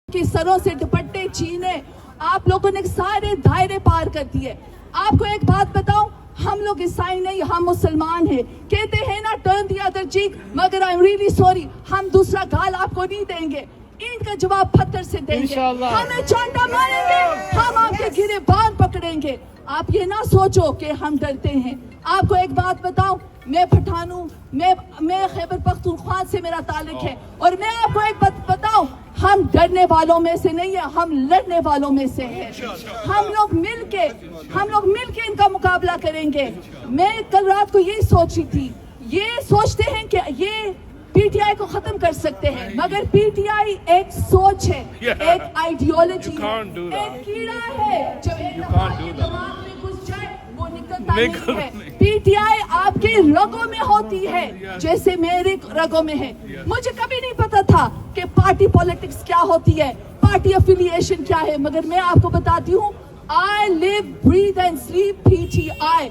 कि सरों से दुपट्टे छीने आप लोगों ने सारे दायरे पार कर दिए। आपको एक बात बताऊं, हम लोग ईसाई नहीं, हम मुसलमान हैं। कहते हैं ना टर्न द अदर चीक, मगर आई एम रियली सॉरी, हम दूसरा गाल आपको नहीं देंगे। ईंट का जवाब पत्थर से देंगे, हमें चांटा मारेंगे, हम आपके गिरेबान पकड़ेंगे। आप ये ना सोचो कि हम डरते हैं। आपको एक बात बताऊं, मैं पठान हूं, मैं खैबर पख्तूनख्वा से मेरा ताल्लुक है, और मैं आपको एक बात बताऊं, हम डरने वालों में से नहीं है, हम लड़ने वालों में से हैं। हम लोग मिलके इनका मुकाबला करेंगे। मैं कल रात को यही सोची थी, ये सोचते हैं कि ये पीटीआई को खत्म कर सकते हैं, मगर पीटीआई एक सोच है, एक आइडियोलॉजी है, एक कीड़ा है जो एक दफा आपके दिमाग में घुस जाए वो निकलता नहीं है। पीटीआई आपके रगों में होती है जैसे मेरे रगों में है। मुझे कभी नहीं पता था कि पार्टी पॉलिटिक्स क्या होती है, पार्टी अफिलिएशन क्या है, मगर मैं आपको बताती हूँ, I live, breathe and sleep PTI.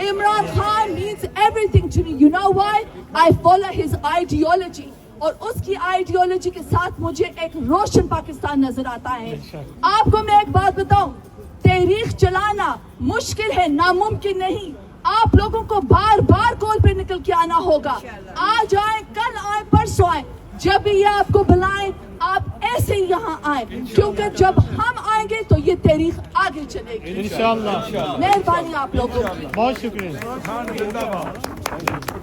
Imran Khan means everything to me. You know why? I follow his ideology. और उसकी आइडियोलॉजी के साथ मुझे एक रोशन पाकिस्तान नजर आता है। आपको मैं एक बात बताऊं, तारीख चलाना मुश्किल है, नामुमकिन नहीं। आप लोगों को बार बार कॉल पे निकल के आना होगा। आज आए, कल आए, परसों आए, जब भी ये आपको बुलाएं आप ऐसे ही यहाँ आए, क्योंकि जब हम आएंगे तो ये तारीख आगे चलेगी इंशाअल्लाह। मेहरबानी आप लोगों की, बहुत शुक्रिया,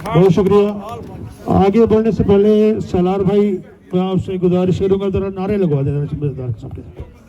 बहुत शुक्रिया। आगे बढ़ने से पहले सलार भाई, मैं आपसे गुजारिश करूंगा जरा नारे लगवा देना।